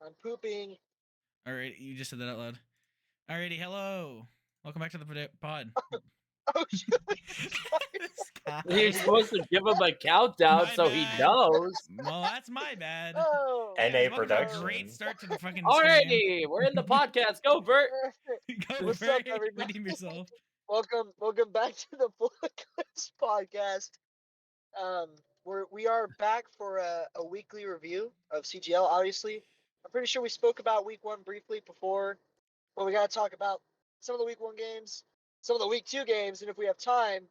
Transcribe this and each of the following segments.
I'm pooping. All right, you just said that out loud. Alrighty, hello. Welcome back to the pod. Oh, shit. This guy. You're supposed to give him a countdown My so he bad. knows. Well, that's my bad. Oh, NA Anyways, welcome to a production. great start to the fucking stream. Alrighty, we're in the podcast. Go, Bert. Go What's Bert, up, everybody? redeem yourself. welcome back to the Full Eclipse podcast. We are back for a weekly review of CGL. Obviously, I'm pretty sure we spoke about week 1 briefly before, but we got to talk about some of the week 1 games, some of the week 2 games, and if we have time,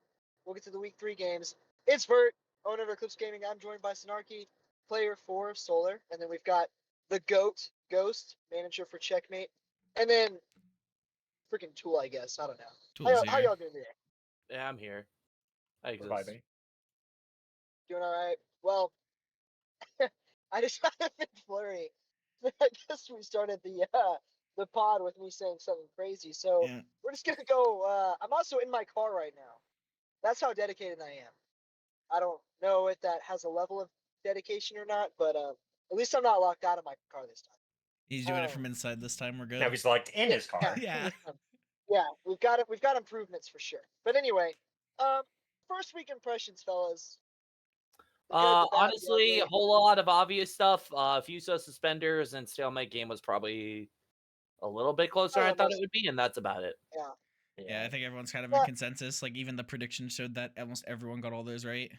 we'll get to the week 3 games. It's Bert, owner of Eclipse Gaming. I'm joined by Snarky, player 4 of Solar, and then we've got the GOAT, Ghost, manager for Checkmate, and then freaking Tool, I guess. I don't know. Tool's How here. y'all doing today? Yeah, I'm here. I exist. Surviving. Doing all right. Well, I just had a bit flurry. I guess we started the pod with me saying something crazy. So Yeah. we're just gonna go. I'm also in my car right now. That's how dedicated I am. I don't know if that has a level of dedication or not, but at least I'm not locked out of my car this time. He's doing it from inside this time. We're good. Now he's locked in his car. Yeah. Yeah, we've got it. We've got improvements for sure. But anyway, first week impressions, fellas. The good, the bad, the Honestly, ugly. a whole lot of obvious stuff. Fuso suspenders and stalemate game was probably a little bit closer than I thought it would be, and that's about it. Yeah, I think everyone's kind of in consensus. Like, even the predictions showed that almost everyone got all those right.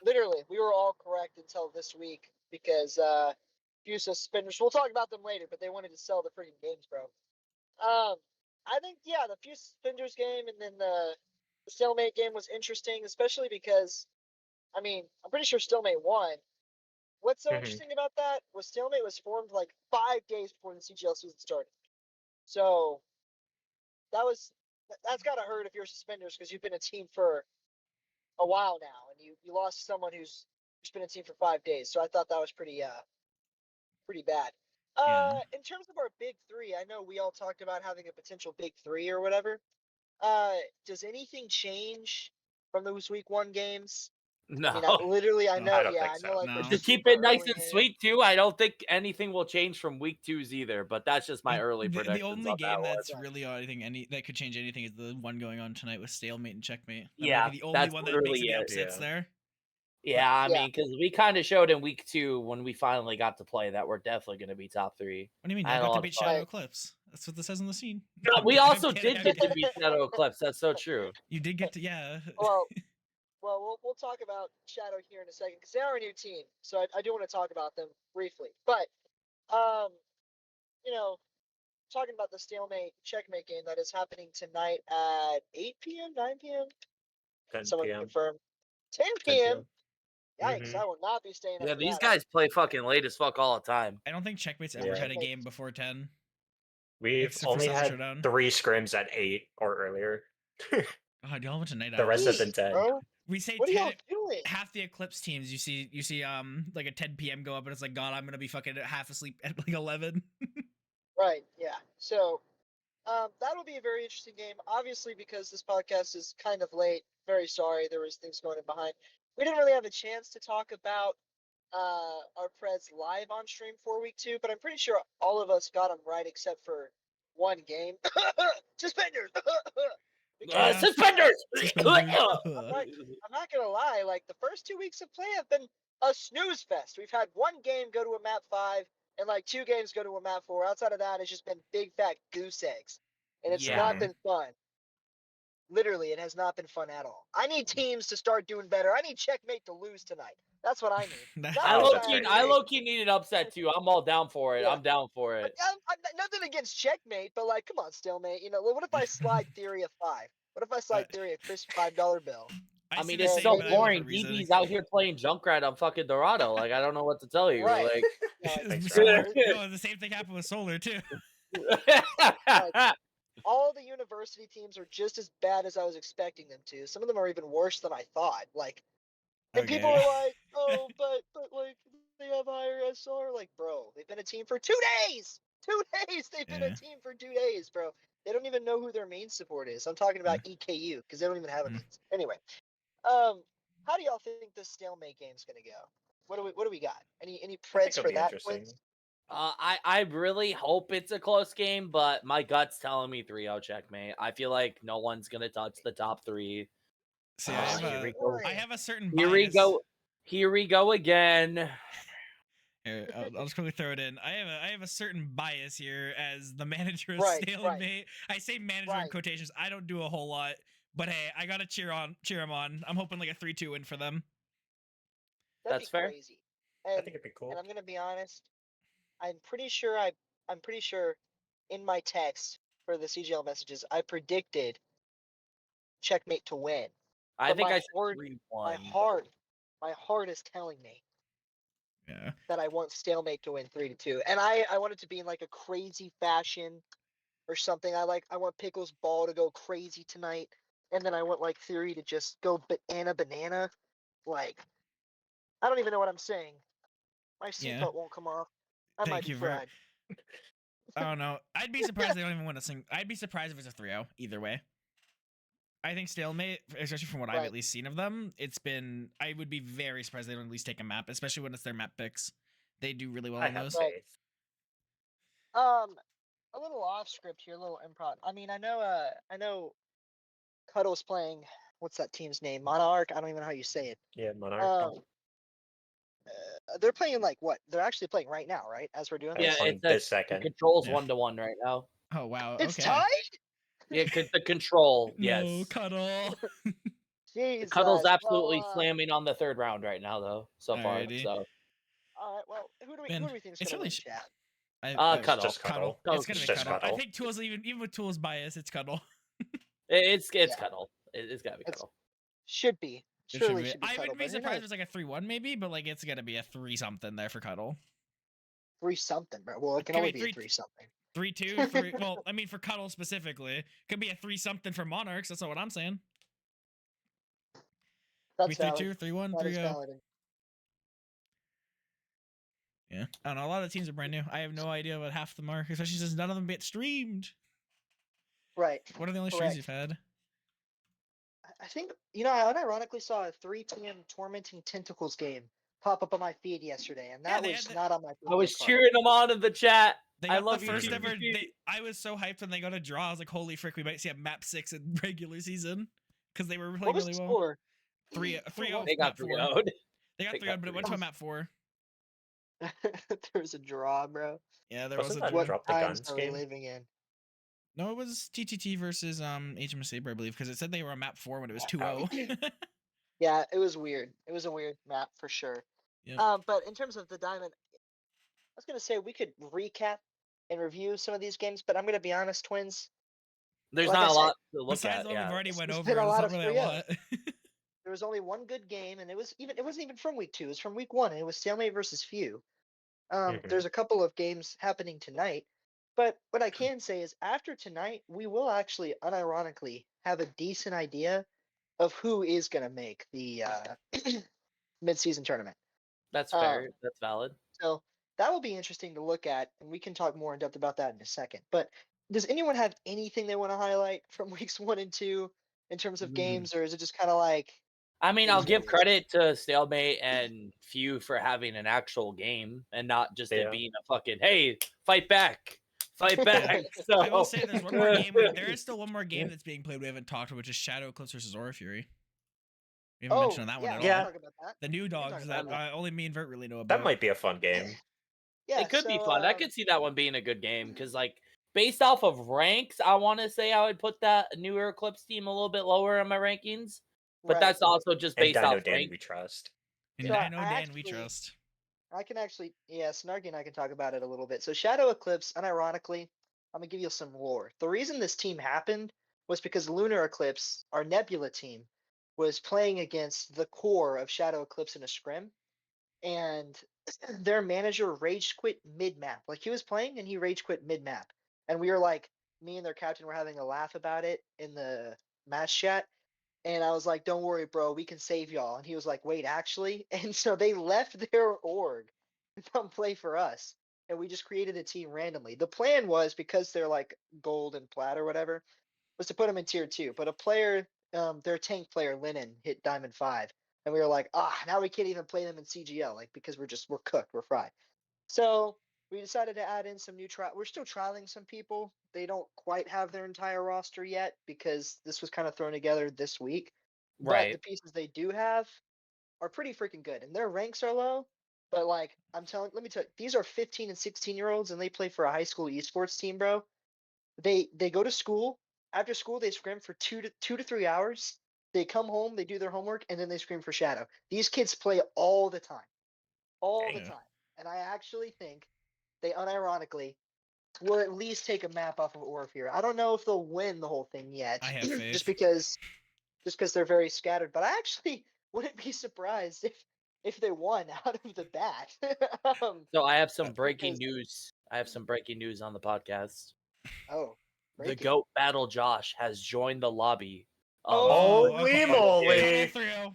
Literally, we were all correct until this week because few suspenders. We'll talk about them later, but they wanted to sell the freaking games, bro. I think the few suspenders game and then the stalemate game was interesting, especially because, I mean, I'm pretty sure stalemate won. What's so interesting about that was stalemate was formed like 5 days before the CGL season started. So that's gotta hurt if you're suspenders because you've been a team for a while now and you lost someone who's been a team for 5 days. So I thought that was pretty bad. Yeah. In terms of our big 3, I know we all talked about having a potential big 3 or whatever. Does anything change from those week 1 games? No. I mean, I know. I don't think I know. so. Like, No. we're To just keep super it nice early and in it. sweet too, I don't think anything will change from week 2's either. But that's just my early The predictions. only on game that one. that's really I think that could change anything is the one going on tonight with stalemate and checkmate. That Yeah, might be the only that's one that makes literally any it, upsets yeah. there. Yeah, I Yeah. mean, because we kind of showed in week 2 when we finally got to play that we're definitely going to be top 3. What do you mean? I had You a got to lot of beat fun. Shadow Eclipse. That's what this says on the scene. No, I'm we kidding, I'm also kidding, did I'm get to kidding. beat Shadow Eclipse. That's so true. You did get to, yeah. Well, we'll talk about Shadow here in a second because they are a new team, so I do want to talk about them briefly. But, talking about the stalemate checkmate game that is happening tonight at 8 p.m., 9 p.m. 10 Someone p.m. confirm. 10 10 p.m. p.m. Yikes! I will not be staying up Yeah, for these that. guys play fucking late as fuck all the time. I don't think Checkmate's ever Yeah. had a game before 10. We've Except for only Summer had Showdown. 3 scrims at 8 or earlier. Oh, y'all went to night The rest have owls. been 10. Bro, We say what are 10. y'all doing? Half the Eclipse teams, you see like a 10 p.m. go up, and it's like, God, I'm gonna be fucking half asleep at like 11. Right, yeah. So, that'll be a very interesting game. Obviously, because this podcast is kind of late. Very sorry, there was things going in behind. We didn't really have a chance to talk about our Preds live on stream for week 2, but I'm pretty sure all of us got them right except for one game. Suspenders. Because, Suspenders! Suspenders. I'm not gonna lie, like the first 2 weeks of play have been a snooze fest. We've had one game go to a map 5 and like 2 games go to a map 4. Outside of that, it's just been big fat goose eggs, and it's Yeah. not been fun. Literally, it has not been fun at all. I need teams to start doing better. I need Checkmate to lose tonight. That's what I need. That- Not I Oh, on that's low-key, crazy. I low-key need an upset too. I'm all down for it. Yeah. I'm down for it. I'm nothing against Checkmate, but like, come on, Stalemate. What if I slide Theory of 5? What if I slide Theory a crisp $5 bill? I see mean, the it's same, so but I have a boring. reason. DB's out here playing Junkrat on fucking Dorado. Like, I don't know what to tell you. Right. Like, Thanks for Solar, asking. no, the same thing happened with Solar too. All the university teams are just as bad as I was expecting them to. Some of them are even worse than I thought. Like, and people Okay. are like, oh, but like they have higher SR. Like, bro, they've been a team for 2 days. 2 days. They've been a Yeah. team for 2 days, bro. They don't even know who their main support is. I'm talking about EKU because they don't even have a Mm. main. Anyway, how do y'all think this stalemate game's gonna go? What do we got? Any I think Preds it'll for be that? interesting. Quiz? I really hope it's a close game, but my gut's telling me 3-0 checkmate. I feel like no one's gonna touch the top three. See, Here we go. I have a certain Here we bias. go. Here we go again. Here, I'll just quickly throw it in. I have a certain bias here as the manager of Right, Stalemate. I say manager in Right. quotations. I don't do a whole lot, but hey, I gotta cheer them on. I'm hoping like a 3-2 win for them. That'd That's be fair. crazy. I And think it'd be cool. and I'm gonna be honest. I'm pretty sure I'm pretty sure in my text for the CGL messages I predicted checkmate to win. I But think my I said heart 3-1. my heart is telling me Yeah. that I want stalemate to win 3-2. And I want it to be in like a crazy fashion or something. I want Pickle's ball to go crazy tonight. And then I want like Theory to just go banana. Like I don't even know what I'm saying. My Yeah. seatbelt won't come off. I might Thank be you very. fried. I don't know. I'd be surprised they don't even win a single. I'd be surprised if it's a 3-0 either way. I think Stalemate, especially from what I've Right. at least seen of them, it's been. I would be very surprised they don't at least take a map, especially when it's their map picks. They do really well I on have those. Right. faith. A little off script here, a little improv. I mean, I know Cuddle's playing what's that team's name? Monarch? I don't even know how you say it. Yeah, Monarch. They're playing like what? They're actually playing right now, right? As we're doing Yeah, this? on it's this the second. controls Yeah. 1-1 right now. Oh wow. It's Okay. tied? Yeah, the control. No Yes. cuddle. Jesus. Cuddle's absolutely Well, slamming on the third round right now, though. So far, Alrighty. so all right, well, who Man, do we think is it's gonna really win, chat? Cuddle. Just Cuddle. It's gonna It's be just cuddle. I Cuddle. think Tools even with Tools bias, it's cuddle. It's Yeah. Cuddle. It's gotta be It's- Cuddle. Should be. It Surely be. should be I Cuddle, wouldn't be but who surprised if knows? it's like a 3-1 maybe, but like it's gonna be a 3 something there for cuddle. 3 something, bro. Well, it can Could only be be a 3 3 something. 3-2, 3. Well, I mean for cuddle specifically, could be a 3 something for Monarchs. That's not what I'm saying. That's 3-2, valid. 3-1, That is 3-0. valid. Yeah, I don't know. A lot of the teams are brand new. I have no idea what half of them are, especially since none of them get streamed. Right. What are the only streams Correct. you've had? I think I unironically saw a 3 p.m. Tormenting Tentacles game pop up on my feed yesterday, and that they was had the- not on my. I was video card. cheering them on in the chat. They I got love the you, first GG. ever. I was so hyped when they got a draw. I was like, "Holy frick, we might see a map 6 in regular season," because they were What playing was really the well. score? 3-0. They got map 4. 3-0'd. They got They 3-0, got but it went to a 3-0. map 4. There was a draw, bro. Yeah, there was Wasn't a that draw. What Drop the times Guns are we game? living in? No, it was TTT versus HM Saber, I believe, because it said they were on map 4 when it was 2-0. Yeah, it was weird. It was a weird map for sure. Yep. But in terms of the diamond, I was gonna say we could recap and review some of these games, but I'm gonna be honest, twins. There's Like I not a said, lot to look Besides at. the one Yeah. we've already went There's over, been a there's lot not of really a lot. there was only one good game, and it wasn't even from week 2. It was from week 1, and it was stalemate versus few. There's a couple of games happening tonight, but what I can say is after tonight, we will actually unironically have a decent idea of who is gonna make the mid-season tournament. That's Um, fair. That's valid. So that will be interesting to look at, and we can talk more in depth about that in a second. But does anyone have anything they want to highlight from weeks 1 and 2 in terms of Mm. games, or is it just kind of like? I mean, It I'll is what give it is. credit to Stalemate and Few for having an actual game and not just it Yeah. being a fucking hey, fight back, fight back. So I will say there's one more game. There is still one more game that's being played we haven't talked about, which is Shadow Eclipse versus Aura Fury. We haven't mentioned that one at we can all. talk about that. The new can talk dogs about that only me and Vert really know about. That might be a fun game. Yeah, it could be so, fun. I could see that one being a good game because, like, based off of ranks, I want to say I would put that newer Eclipse team a little bit lower in my rankings. But right. that's also just And based Dino off Dan rank. we trust. And So I know I Dan, we actually- trust. I can actually, yeah, Snarky and I can talk about it a little bit. So Shadow Eclipse, unironically, I'm gonna give you some lore. The reason this team happened was because Lunar Eclipse, our Nebula team, was playing against the core of Shadow Eclipse in a scrim, and their manager rage quit mid map. Like he was playing and he rage quit mid map, and we were like, me and their captain were having a laugh about it in the match chat. And I was like, "Don't worry, bro. We can save y'all." And he was like, "Wait, actually?" And so they left their org to come play for us, and we just created a team randomly. The plan was because they're like gold and plat or whatever, was to put them in tier 2. But a player, their tank player Lennon hit diamond 5, and we were like, now we can't even play them in CGL, like because we're cooked, we're fried. So we decided to add in some new trial. We're still trialing some people. They don't quite have their entire roster yet because this was kind of thrown together this week. But the Right. pieces they do have are pretty freaking good, and their ranks are low. But like let me tell you, these are 15 and 16-year-olds, and they play for a high school esports team, bro. They go to school. After school, they scrim for 2 to 3 hours. They come home, they do their homework, and then they scream for Shadow. These kids play all the Dang. Yeah. time, and I actually think they unironically will at least take a map off of Orpheus. I don't know if they'll win the whole thing yet, I have just faith. because they're very scattered. But I actually wouldn't be surprised if they won out of the bat. So I have some breaking Because news. I have some breaking news on the podcast. oh, The breaking. GOAT Battle Josh has joined the lobby of Oh, Holy okay. moly! Cuddle through.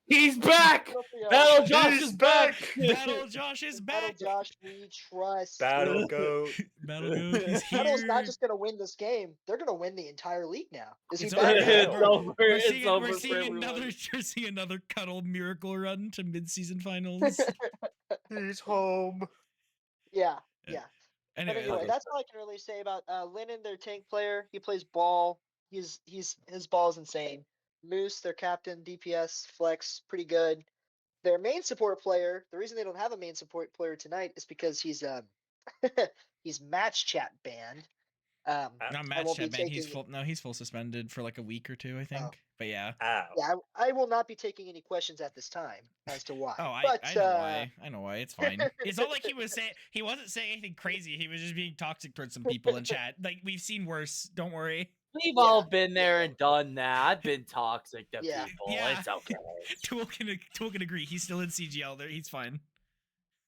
He's back! Scorpio. Battle Josh He's is back! Battle Josh is Battle back. Josh, we trust. Battle goat. Battle Goat, he's Battle's not here. just gonna win this game; they're gonna win the entire league now. Is he It's back over. yet? It's Or over. We're It's seeing, over we're for seeing everyone. we're seeing another Cuddle miracle run to mid-season finals. He's home. yeah, Uh, yeah. But Anyway, anyway, that's all I can really say about Lennon, their tank player. He plays ball. He's his ball is insane. Moose, their captain, DPS flex, pretty good. Their main support player. The reason they don't have a main support player tonight is because he's match chat banned. not I match won't be chat man. He's taking. full. No, he's full suspended for like a week or two, I Oh, think. But yeah. Ow. yeah, I will not be taking any questions at this time as to why. Oh, I But I know why. I know why. It's fine. It's not like he wasn't saying anything crazy. He was just being toxic towards some people in chat. Like we've seen worse. Don't worry. We've Yeah, all been there yeah. and done that. I've been toxic to Yeah. people. Yeah. It's okay. Tool can agree. He's still in CGL. There, he's fine.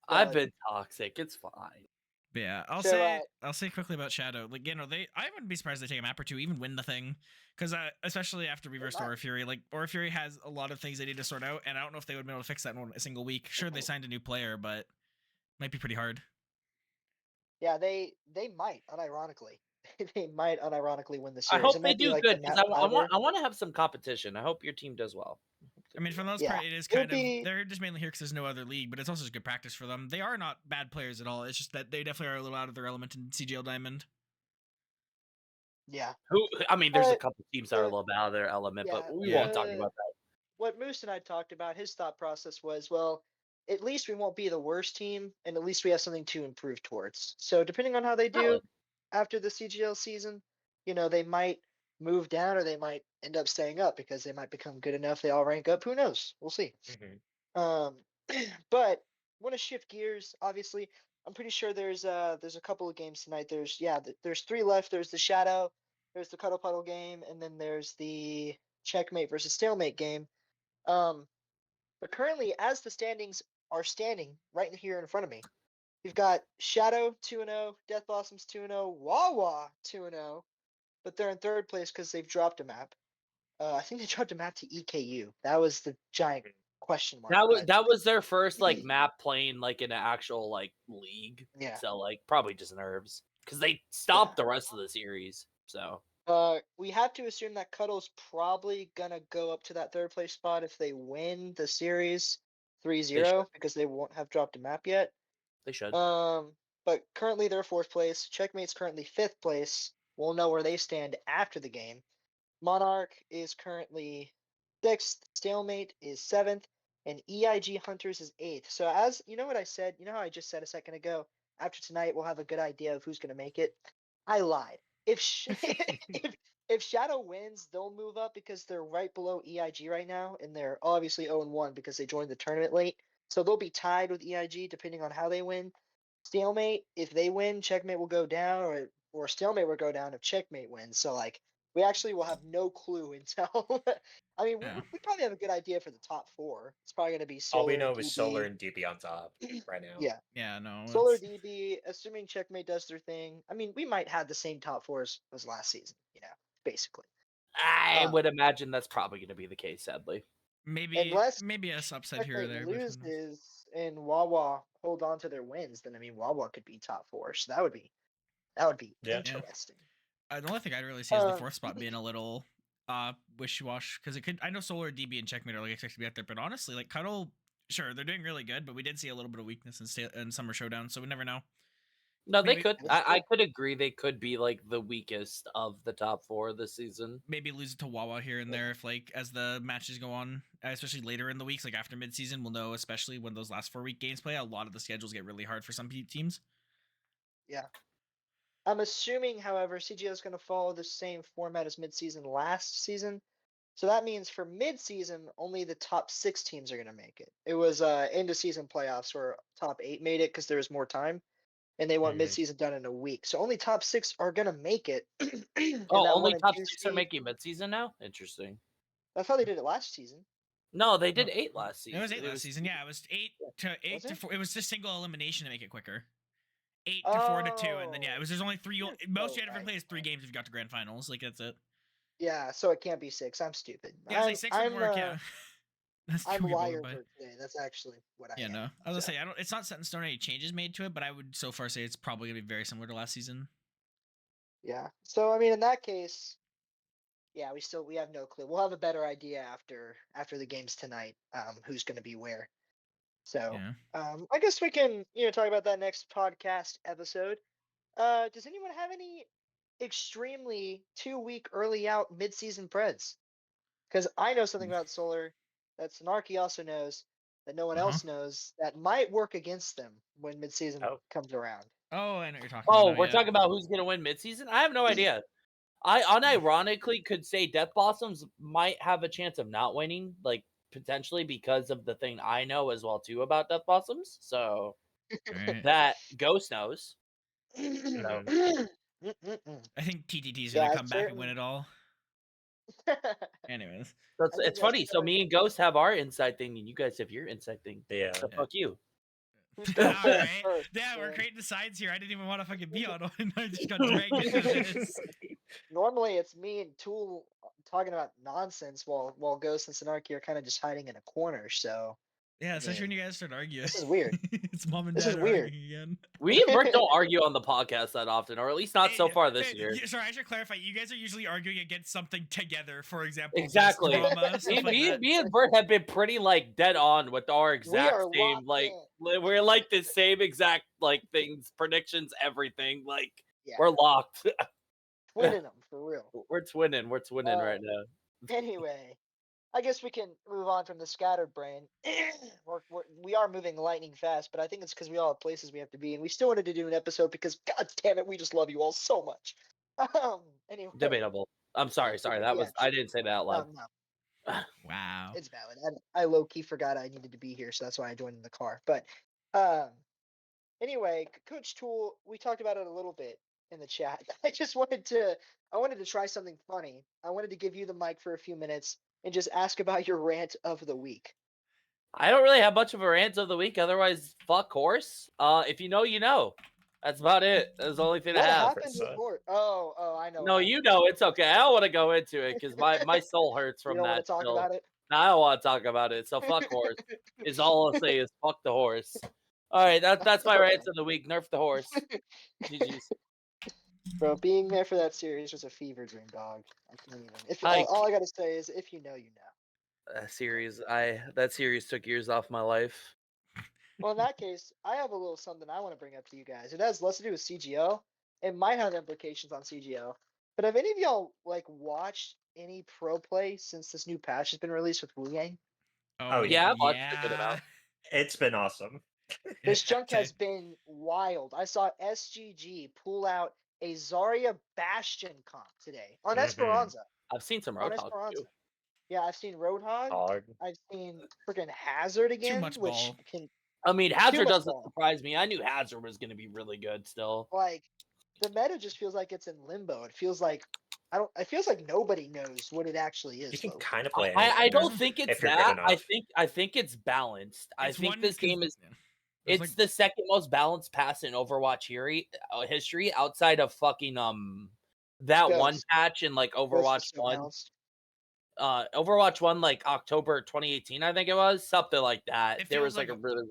I've But been toxic. It's fine. But yeah, so I'll say quickly about Shadow. Like I wouldn't be surprised if they take a map or two, even win the thing, because especially after reverse might. Aura Fury, like Aura Fury has a lot of things they need to sort out, and I don't know if they would be able to fix that in a single week. Sure, they signed a new player, but might be pretty hard. yeah, they might unironically they might unironically win the I series. hope It they might be do like the good because map I want fighter. I want to have some competition. I hope your team does well. I mean, for the most Yeah, part, it is it'll kind of be they're just mainly here because there's no other league, but it's also just good practice for them. They are not bad players at all. It's just that they definitely are a little out of their element in CGL Diamond. yeah. Who? I mean, there's a But couple teams that are a the little bit out of their element, yeah but we Yeah. won't talk about that. what Moose and I talked about, his thought process was, well, at least we won't be the worst team, and at least we have something to improve towards. So depending on how they do Valid. after the CGL season, they might move down or they might end up staying up because they might become good enough. They all rank up. Who knows? We'll see. Um, but want to shift gears. Obviously, I'm pretty sure there's a couple of games tonight. There's three left. There's the Shadow, there's the Cuddle Puddle game, and then there's the Checkmate versus Stalemate game. Um, but currently, as the standings are standing right here in front of me, you've got Shadow 2-0, Death Blossoms 2-0, Wawa 2-0, but they're in third place because they've dropped a map. I think they dropped a map to EKU. That was the giant question mark. But That was their first like map playing like in an actual like league. yeah, So like probably just nerves because they yeah. stopped the rest of the series. So We have to assume that Cuddle's probably gonna go up to that third place spot if they win the series they 3-0 should. because they won't have dropped a map yet. They should. But currently they're fourth place. Checkmate's currently fifth place. We'll know where they stand after the game. Monarch is currently sixth. Stalemate is seventh, and EIG Hunters is eighth. So as you know what I said, you know how I just said a second ago. After tonight, we'll have a good idea of who's gonna make it. I lied. If if Shadow wins, they'll move up because they're right below EIG right now, and they're obviously 0-1 because they joined the tournament late. So they'll be tied with EIG depending on how they win. Stalemate, if they win, Checkmate will go down, or Stalemate will go down if Checkmate wins. So like we actually will have no clue until. I mean, Yeah. we probably have a good idea for the top four. It's probably going to be All we Solar, know is Solar DB. and DB on top right now. Yeah, Yeah, no. Solar, It's, DB. Assuming Checkmate does their thing. I mean, we might have the same top four as last season. Basically. I Um, would imagine that's probably going to be the case. Sadly, unless maybe a subset here or Checkmate there, but who knows? loses and Wawa hold on to their wins, then I mean Wawa could be top four. So that would be Yeah. interesting. The only thing I'd really see is the Um, fourth spot being a little wishy-wash because it could. I know Solar, DB, and Checkmate are like expected to be out there, but honestly, like Cuddle, sure they're doing really good, but we did see a little bit of weakness in Summer Showdown, so we never know. No, they Maybe could. That's I true. could agree they could be like the weakest of the top four this season. maybe lose it to Wawa here and Yeah. there if like as the matches go on, especially later in the weeks, like after midseason, we'll know, especially when those last 4 week games play, a lot of the schedules get really hard for some teams. Yeah. I'm assuming, however, CGO is going to follow the same format as midseason last season. So that means for midseason, only the top 6 teams are going to make it. It was end of season playoffs where top 8 made it because there was more time, and they want Mhm. midseason done in a week. So only top 6 are going to make it. And Oh, that 1 only and top 2 six are seed, making midseason now. Interesting. that's how they did it last season. No, they No, did 8 last it was season. 8 last season. Yeah, it was 8 to Was 8 to it? 4. It was just single elimination to make it quicker. 8 to 4 to 2, and then yeah, it Oh, was. There's only 3. you're Most so you had to right. play is 3 games if you got to grand finals. Like that's it. Yeah, so it can't be 6. I'm stupid. Yeah, it's like 6 would work. Yeah, that's I'm true. Good over by. wired today. That's actually what I Yeah, am. no. I was gonna So say I don't. It's not set in stone any changes made to it, but I would so far say it's probably gonna be very similar to last season. yeah. So I mean, in that case, yeah, we have no clue. We'll have a better idea after the games tonight. Who's going to be where. So Yeah. I guess we can talk about that next podcast episode. Does anyone have any extremely 2 week early out midseason Preds? Because I know something about Solar that Snarky also knows that no one Uh huh. else knows that might work against them when midseason Oh. comes around. Oh, I know what you're talking about Oh, now. we're Yeah. talking about who's gonna win midseason. I have no idea. I unironically could say Death Blossoms might have a chance of not winning, like potentially because of the thing I know as well too about Death Blossoms. So Right. that Ghost knows. So Mhm. Mm-mm-mm. I think TTT is gonna Yeah, come back and win it all. I Anyways. that's think it's that's funny. So fair. me and Ghost have our inside thing, and you guys have your inside thing. Yeah. So Yeah. fuck you. Who's All going right. first? Yeah, we're man? creating the sides here. I didn't even want to fucking be on one. I just got dragged into this. Normally, it's me and Tool talking about nonsense while Ghost and Snarky are kind of just hiding in a corner. So, Yeah, I especially when mean, you guys start arguing. this is weird. It's mom and This is dad are weird. arguing again. We and Bert don't argue on the podcast that often, or at least not so far this year. Sorry, I should clarify. You guys are usually arguing against something together. For example, just Exactly. drama, stuff like that. Me and Bert have been pretty like dead on with our We exact are same locked like in. we're like the same exact like things, predictions, everything. Like Yeah, we're locked. twinning them for real. We're twinning. We're twinning Uh, right now. Anyway, I guess we can move on from the scattered brain. We are moving lightning fast, but I think it's because we all have places we have to be, and we still wanted to do an episode because, god damn it, we just love you all so much. Anyway, Debatable. I'm sorry. That yeah, was I didn't say that out loud. no, Wow. it's valid. I low key forgot I needed to be here, so that's why I joined in the car. But um, anyway, Coach Tool, we talked about it a little bit in the chat. I wanted to try something funny. I wanted to give you the mic for a few minutes and just ask about your rant of the week. I don't really have much of a rant of the week. Otherwise, fuck horse. If you know, you know. That's about it. That's the only thing What I have. happened with Hort? Oh, I know. No, what you happened. know it's okay. I don't want to go into it because my soul hurts You from don't want that. to talk Still, about it? I don't want to talk about it. So fuck horse. Is all I'll say is fuck the horse. All right, that's my rant of the week. Nerf the horse. GG's. Bro, being there for that series was a fever dream, dog. I can't even. All I gotta say is, if you know, you know. That series took years off my life. Well, in that case, I have a little something I want to bring up to you guys. It has less to do with CGO. It might have implications on CGO. But have any of y'all watched any pro play since this new patch has been released with Wu Yang? Oh, Yeah, I've watched a good yeah. amount. It's been awesome. This junk Same. has been wild. I saw SGG pull out a Zarya Bastion comp today on Mhm. Esperanza. I've seen some On Roadhog Esperanza. too. Yeah, I've seen Roadhog. Hog. I've seen freaking Hazard again, much which ball. can I mean, Hazard much doesn't ball. surprise me. I knew Hazard was going to be really good still. like the meta just feels like it's in limbo. It feels like it feels like nobody knows what it actually is. You can Loki. kind of play I anything don't There's- think it's if you're good that. enough. I think it's balanced. I It's think one this 'cause- game is yeah. There's it's the second most balanced pass in Overwatch history outside of fucking that one Ghost. patch in like Ghost Overwatch is so 1. balanced. Overwatch 1 like October 2018 I think it was, something like that. It There feels was like like a really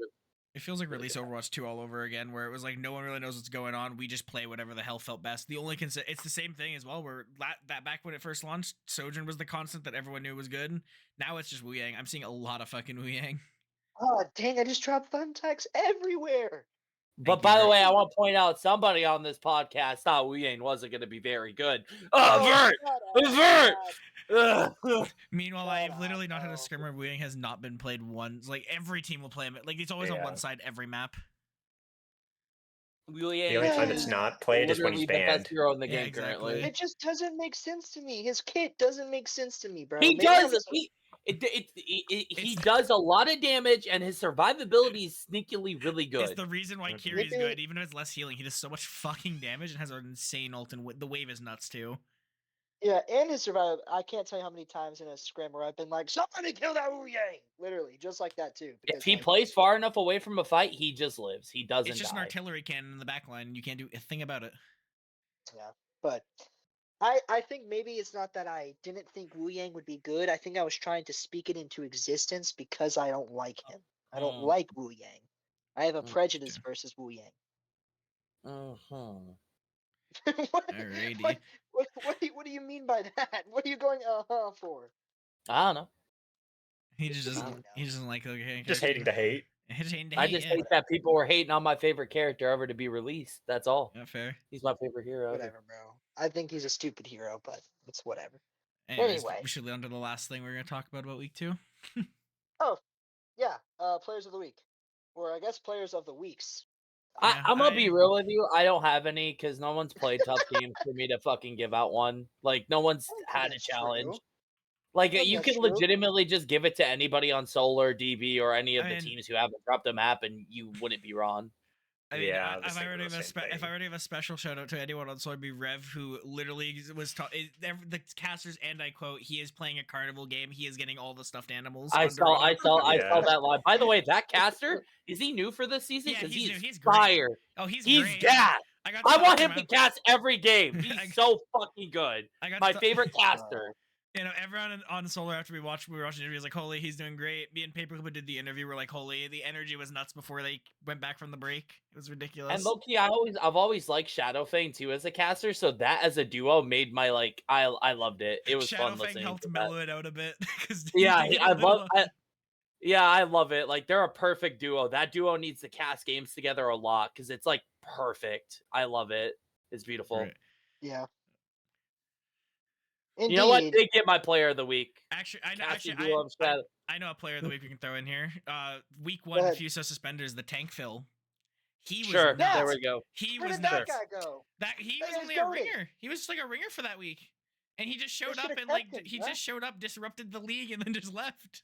It feels like really release good Overwatch 2 all over again, where it was like no one really knows what's going on. We just play whatever the hell felt best. The only it's the same thing as well. Where that back when it first launched, Sojourn was the constant that everyone knew was good. Now it's just Wu Yang. I'm seeing a lot of fucking Wu Yang. Oh dang! I just dropped thumbtacks everywhere. But by the way, I want to point out somebody on this podcast thought Wu Yang wasn't going to be very good. Oh, Avert! shut Avert! Meanwhile, Shut I've up, literally not had a bro. scrim where Wu Yang has not been played once. Like every team will play him. Like it's always on one Yeah. side every map. Wu The Yang only time is it's not played is when literally he's the best banned. hero in the Yeah, game exactly. currently. It just doesn't make sense to me. His kit doesn't make sense to me, bro. He Maybe I'm does. just He does a lot of damage, and his survivability is sneakily really It's good. the reason why Mhm. Kiri's Maybe- good. Even if it's less healing, he does so much fucking damage and has an insane ult. And the wave is nuts too. yeah, and his survival. I can't tell you how many times in a scrim where I've been like, somebody kill that Wu Yang! Literally, just like that too. If Because he like, plays far enough away from a fight, he just lives. He doesn't It's just an die. artillery cannon in the back line. You can't do a thing about it. yeah, but I think maybe it's not that I didn't think Wu Yang would be good. I think I was trying to speak it into existence because I don't like him. I don't Mm. like Wu Yang. I have a Mm. prejudice versus Wu Yang. Mhm. what, Alrighty. what do you mean by that? What are you going for? I don't know. He just What do you doesn't. know? He just doesn't like the Just hating to hate. Just hating to I hate, just yeah. hate that people were hating on my favorite character ever to be released. That's all. Not fair. He's my favorite hero ever. Whatever, bro. I think he's a stupid hero, but it's whatever. Anyways, Anyway. we should lead on to the last thing we're gonna talk about week 2. Oh, yeah. Players of the week, or I guess players of the weeks. Yeah, I'm gonna be I- real with you. I don't have any because no one's played tough games for me to fucking give out one. Like no one's I don't think had a that's challenge. true. Like think you that's can true. legitimately just give it to anybody on Solar, DB, or any of I the mean- teams who haven't dropped a map, and you wouldn't be wrong. I mean, Yeah, I was if I were to thinking give the same if I thing. were to give a special shout out to anyone on Solar, it'd be Rev, who literally was the casters, and I quote, "He is playing a carnival game. He is getting all the stuffed animals." I saw Yeah. that live. By the way, that caster is he new for this season? Yeah, Because he's he's new. He's great. fire. Oh, he's He's great. gas. I got. To I talk want to him to cast every game. He's so fucking good. I got My to ta- favorite caster. You know, everyone on Solar after we were watching the interview was like, "Holy, he's doing great." Me and Paperclip did the interview. We're like, "Holy, the energy was nuts before they went back from the break. It was ridiculous." And low-key, I've always liked Shadowfang too as a caster, so that as a duo made my I loved it. It was fun Shadowfang listening. helped to that. mellow it out a bit because Yeah, I love it. Like they're a perfect duo. That duo needs to cast games together a lot because it's like perfect. I love it. It's beautiful. Right. Yeah. Indeed. You know what? They get my player of the week. Actually, Casting duo of Shadow. I know a player of the week we can throw in here. Week Go 1, ahead. Fuso Suspenders, the tank fill. He was Sure, nuts. there we go. He Where was did that nuts. guy go? He That was guy's only a goated. ringer. He was just like a ringer for that week, and he just showed They up should've and like kept him, he huh? just showed up, disrupted the league, and then just left.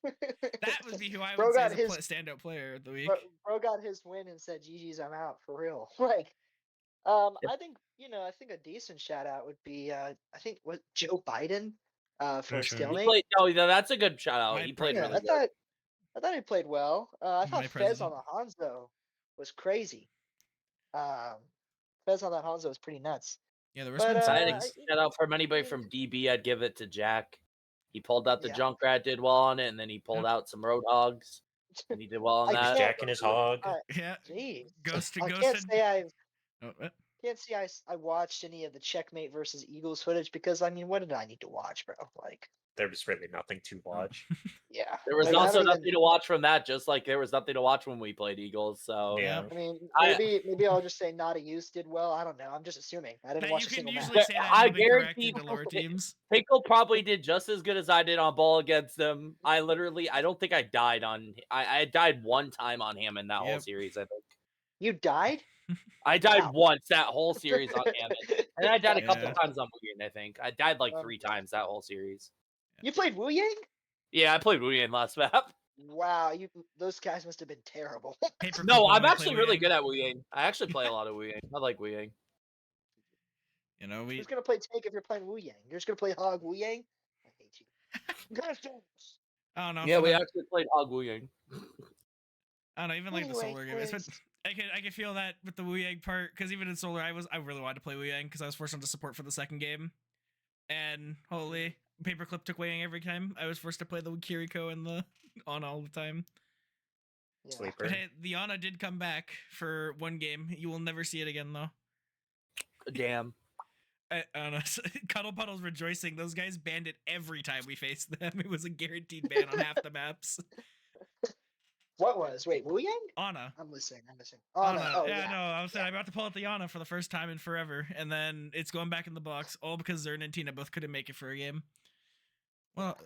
That would be who I Bro would say got is his- standout player of the week. Bro got his win and said, "GG's, I'm out for real." Like, I think I think a decent shout out would be I think what Joe Biden for Mhm. He stalemate. played. Oh, that's a good shout out. My He played Yeah, really I good. thought he played well. I thought My Fez president. on the Hanzo was crazy. Fez on that Hanzo was pretty nuts. Yeah, there were But some I had a things. shout out from anybody from DB. I'd give it to Jack. He pulled out the Yeah. Junkrat, did well on it, and then he pulled out some Roadhogs, and he did well on I that. can't- Jack and his hog. Yeah, Jeez. Ghosted. I can't say Oh, I watched any of the Checkmate versus Eagles footage because I mean, what did I need to watch, bro? Like, There was really nothing to watch. yeah. There was Like, I also don't even- nothing to watch from that, just like there was nothing to watch when we played Eagles. So Yeah. I mean, I- maybe I'll just say Not a Use did well. I don't know. I'm just assuming. I didn't That watch you a can single usually match. say that. I and you'll be corrected guarantee- to lower teams. Pickle probably did just as good as I did on ball against them. I don't think I died on. I died one time on him in that whole Yep. series. I think You died? I died Wow. once that whole series on him, and I died a couple Yeah. times on Wu. I think I died like Um, 3 times that whole series. You played Wu Yang? Yeah, I played Wu last map. Wow, those guys must have been terrible. Paper No, Clip I'm only actually play really Wu-Yang. good at Wu. I actually play a lot of Wu. I like Wu. You know, Who's gonna play tank if you're playing Wu Yang? You're just gonna play Hog Wu Yang? I hate you. I don't know. Yeah, for we the- actually played Hog Wu. I don't know, even like the Anyway, Solar game. But I could feel that with the Wu Yang part because even in Solar, I really wanted to play Wu Yang because I was forced onto support for the second game, and holy, Paperclip took Wu Yang every time. I was forced to play the Kiriko and the on all the time. Yeah. Sleeper. But hey, the Ana did come back for one game. You will never see it again though. Damn. I don't know. Cuddle Puddle's rejoicing. Those guys banned it every time we faced them. It was a guaranteed ban on half the maps. What was? Wait, Wu Yang? Ana. I'm listening. Oh, no. Ana. Oh, yeah, yeah. no, I was saying Yeah. I'm about to pull out the Ana for the first time in forever, and then it's going back in the box, all because Zern and Tina both couldn't make it for a game. Well,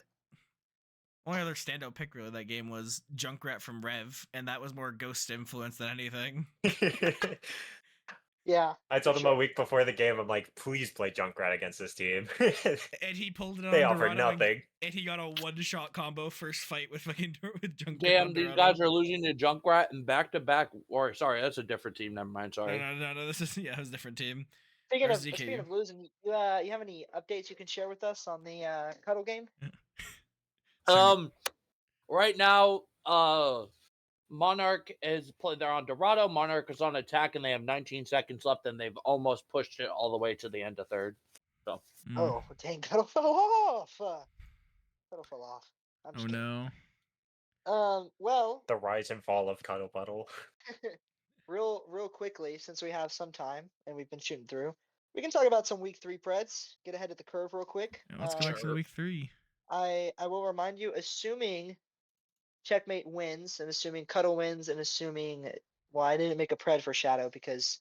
only other standout pick really that game was Junkrat from Rev, and that was more Ghost influence than anything. Yeah. I told for him a sure. week before the game, I'm like, please play Junkrat against this team. And he pulled it on They offered Dorado, nothing. and he got a one-shot combo first fight with fucking with Junkrat. Damn, on these Dorado. guys are losing to Junkrat and back-to-back. Or sorry, that's a different team. Never mind. Sorry. No. This is it was a different team. Speaking Or of ZK. speaking of losing, you have any updates you can share with us on the Cuddle game? Right now, Monarch is playing. They're on Dorado. Monarch is on attack, and they have 19 seconds left, and they've almost pushed it all the way to the end of third. So Oh, dang, Cuddle fell off. Cuddle fell off. I'm Oh just kidding. no. Well, The rise and fall of Cuddle Puddle. real quickly, since we have some time and we've been shooting through, we can talk about some week 3 Preds. Get ahead of the curve real quick. Yeah, let's go back to the week 3. I will remind you, assuming Checkmate wins, and assuming Cuddle wins, and assuming, well, I didn't make a Pred for Shadow because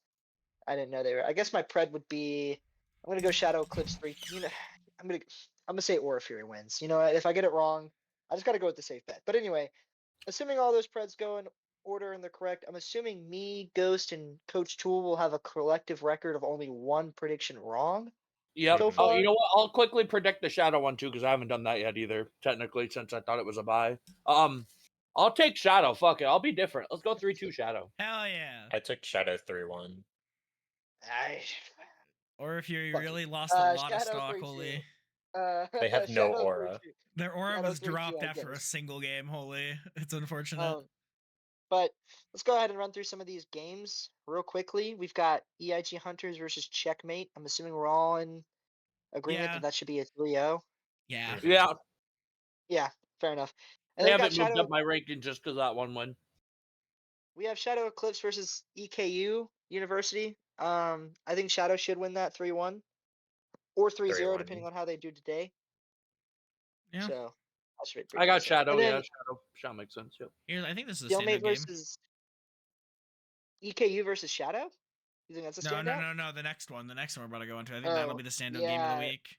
I didn't know they were. I guess my Pred would be, I'm gonna go Shadow Eclipse 3. You know, I'm gonna say Aura Fury wins. You know, if I get it wrong, I just gotta go with the safe bet. But anyway, assuming all those Preds go in order and they're correct, I'm assuming me, Ghost, and Coach Tool will have a collective record of only one prediction wrong. yep. So Oh, far. you know what? I'll quickly predict the Shadow one too because I haven't done that yet either. Technically, since I thought it was a buy. I'll take Shadow. Fuck it. I'll be different. Let's go 3-2 Shadow. Hell yeah. I took Shadow 3-1. Or if you Fuck really it. lost a lot of Shadow stock, 3-2. holy. They have no Shadow aura. 3-2. Their aura Shadow was 3-2, dropped I after a guess. single game, holy. It's unfortunate. But let's go ahead and run through some of these games real quickly. We've got EIG Hunters versus Checkmate. I'm assuming we're all in agreement Yeah. that that should be a 3-0. Yeah. Yeah. Yeah, fair enough. And They then we got haven't moved Shadow. up my ranking just because that one win. We have Shadow Eclipse versus EKU University. I think Shadow should win that 3-1 or 3-0, 3-1. depending on how they do today. Yeah. So that should be pretty I got decent. Shadow. And then Yeah, Shadow makes sense. Yep. Here, I think this is a Stalemate standout game. versus EKU versus Shadow. You think that's a standout? No. The next one we're about to go into. I think that'll be the standout game of the week.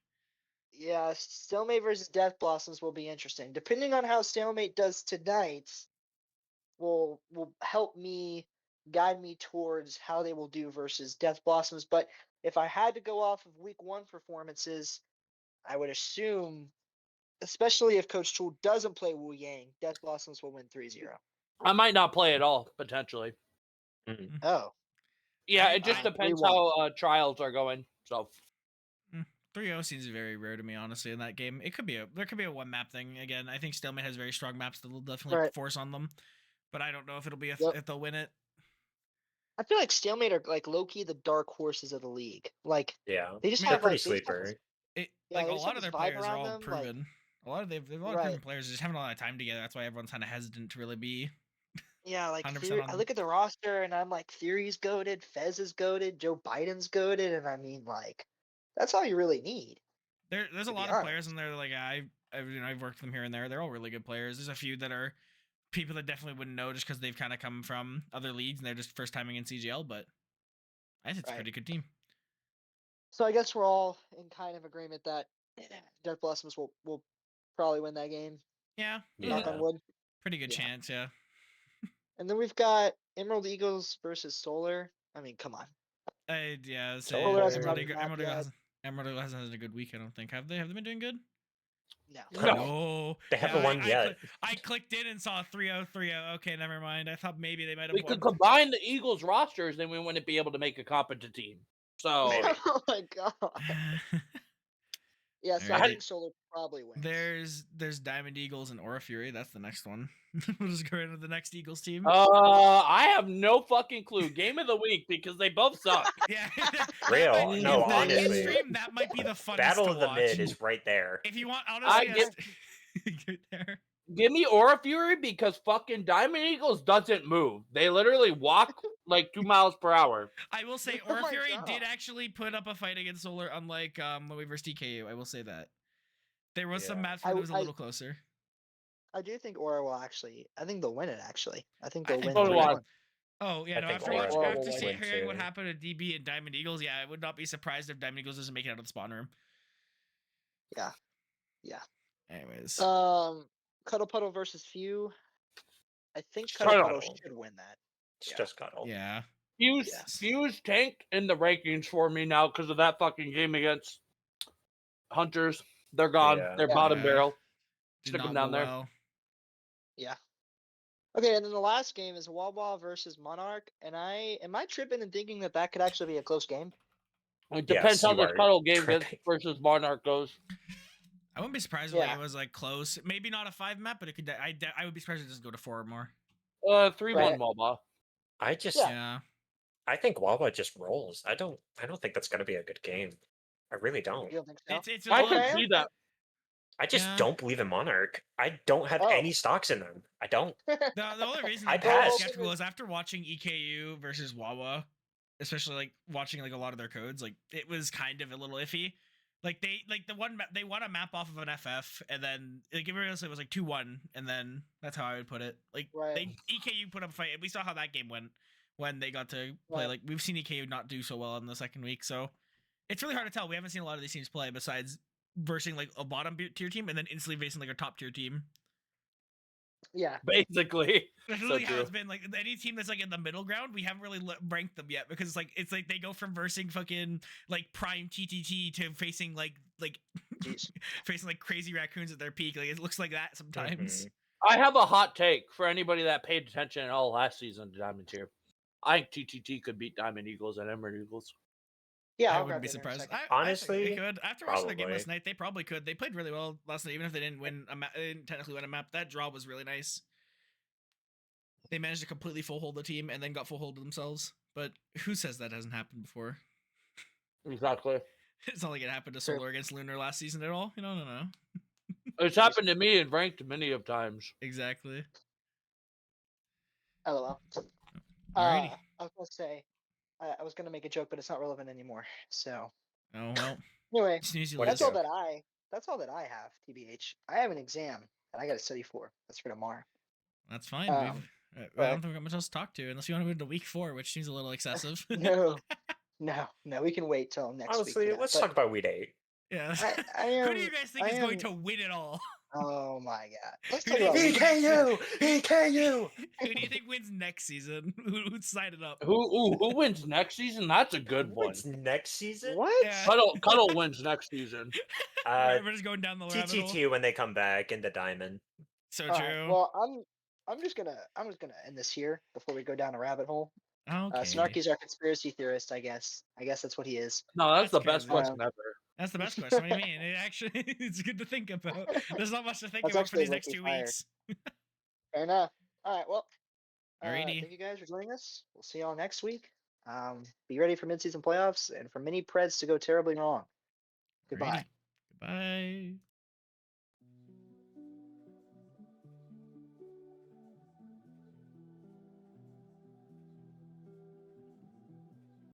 Yeah, Stalemate versus Death Blossoms will be interesting. Depending on how Stalemate does tonight, will help me guide me towards how they will do versus Death Blossoms. But if I had to go off of week 1 performances, I would assume, especially if Coach Tool doesn't play Wu Yang, Death Blossoms will win 3-0. I might not play at all potentially. Oh. Yeah, it just depends 3-1. how trials are going. So 3-0 seems very rare to me, honestly, in that game. There could be a one map thing again. I think Stalemate has very strong maps that will definitely force on them, but I don't know if it'll be if they'll win it. I feel like Stalemate are like low key the dark horses of the league. Like they just I mean, have pretty like sleeper. Like a lot of their players are all them, proven. A lot of proven players just having a lot of time together. That's why everyone's kind of hesitant to really be. Yeah, like 100% I look at the roster and I'm like, Theory's goated, Fez is goated, Joe Biden's goated, and I mean, like, that's all you really need. There's a lot of players in there. Like I've worked with them here and there. They're all really good players. There's a few that are people that definitely wouldn't know just because they've kind of come from other leagues and they're just first timing in CGL. But I think it's a pretty good team. So I guess we're all in kind of agreement that Death Blossoms will probably win that game. Yeah. Knock on wood. Pretty good chance, yeah. And then we've got Emerald Eagles versus Solar. I mean, come on. Yeah. Solar hasn't Emerald Eagle hasn't had a good week, I don't think. Have they been doing good? No. They haven't won yet. I clicked in and saw 3-0, 3-0. Okay, never mind. I thought maybe they might have we could combine the Eagles rosters, then we wouldn't be able to make a competent team. So oh my god. Yeah, so I think Solar probably wins. There's Diamond Eagles and Aura Fury. That's the next one. We'll just go into the next Eagles team. I have no fucking clue. Game of the week because they both suck. Yeah. Real? No, honestly. Stream, that might be the funnest Battle to of the watch. Mid is right there. If you want, honestly, Give me Aura Fury because fucking Diamond Eagles doesn't move. They literally walk like 2 miles per hour. I will say Aura Fury did actually put up a fight against Solar, unlike when we versus DKU. I will say that. There was some maps where it was a little closer. I do think Aura will actually. I think they'll win it. Actually, I think I they'll think win so the do I. one. Oh yeah, I no. think After Aura watching, will after win hearing what too. happened to DB and Diamond Eagles, yeah, I would not be surprised if Diamond Eagles doesn't make it out of the spawn room. Yeah, yeah. Anyways, Cuddle Puddle versus Few. I think Just Cuddle Cuddle. Puddle should win that. It's Yeah. just Cuddle. yeah. Yes. Fuse tanked in the rankings for me now because of that fucking game against Hunters. They're gone. Yeah. They're Yeah. bottom Yeah. barrel. Did Stick not them go down there. well. Yeah. Okay, and then the last game is Wawa versus Monarch, and am I tripping and thinking that could actually be a close game? It depends Yes, how you this are Cuddle game tripping. versus Monarch goes. I wouldn't be surprised if Yeah. it was like close. Maybe not a 5 map, but it could. I would be surprised if it doesn't go to 4 or more. 3-1 Right. Wawa. I just Yeah. Yeah. I think Wawa just rolls. I don't think that's gonna be a good game. I really don't. You don't think so? It's I all- can Okay. see that. I just Yeah. don't believe in Monarch. I don't have Oh. any stocks in them. I don't. The only reason I I'm passed. skeptical is after watching EKU versus Wawa, especially like watching like a lot of their codes, like it was kind of a little iffy. Like they won a map off of an FF, and then like everybody else it was like 2-1, and then that's how I would put it. Like Right. EKU put up a fight, and we saw how that game went when they got to play. Right. Like we've seen EKU not do so well in the second week, so it's really hard to tell. We haven't seen a lot of these teams play besides versing like a bottom tier team and then instantly facing like a top tier team. Yeah. Basically. That's So really how true. it's been. Like any team that's like in the middle ground, we haven't really ranked them yet because it's like they go from versing fucking like prime TTT to facing like Jeez. facing like crazy raccoons at their peak. Like it looks like that sometimes. Mhm. I have a hot take for anybody that paid attention at all last season to Diamond Tier. I think TTT could beat Diamond Eagles and Emerald Eagles. Yeah, I I'll wouldn't grab be it in a surprised. second. I think Honestly, they could. After watching their game last probably. night, they probably could. They played really well last night, even if they didn't win a map. They didn't technically win a map. That draw was really nice. They managed to completely full hold the team and then got full hold of themselves. But who says that hasn't happened before? Exactly. It's not like it happened to True. Solar against Lunar last season at all. No. It's happened to me and ranked many of times. Exactly. LOL. Alrighty. I was gonna say, I was gonna make a joke, but it's not relevant anymore. So Oh well. anyway, Snooze you What lose. that's all that I have. TBH. I have an exam that I got to study for. That's for tomorrow. That's fine. Um, I don't but- think we've got much else to talk to unless you want to move to week 4, which seems a little excessive. No, we can wait till next week. Honestly, for that, let's but talk about week 8. Yeah. I Who am. do you guys think I is going am- to win it all? Oh my god. Let's Who talk do you about think- EKU! EKU! Who do you think wins next season? Who'd sign it up? Who wins next season? That's a good one. What's next season? what? Yeah. Cuddle wins next season. We're just going down the rabbit hole. TTT when they come back into Diamond. So All right, true. well, I'm just gonna end this here before we go down a rabbit hole. Okay. Snarky's our conspiracy theorist, I guess. I guess that's what he is. No, that's the That's best crazy. question ever. That's the best question. What do you mean? It actually it's good to think about. There's not much to think That's about for actually these next low-key 2 fire. weeks. Fair enough. All right, well, Alrighty. thank you guys for joining us. We'll see y'all next week. Be ready for mid-season playoffs and for many Preds to go terribly wrong. Goodbye. Alrighty. Goodbye.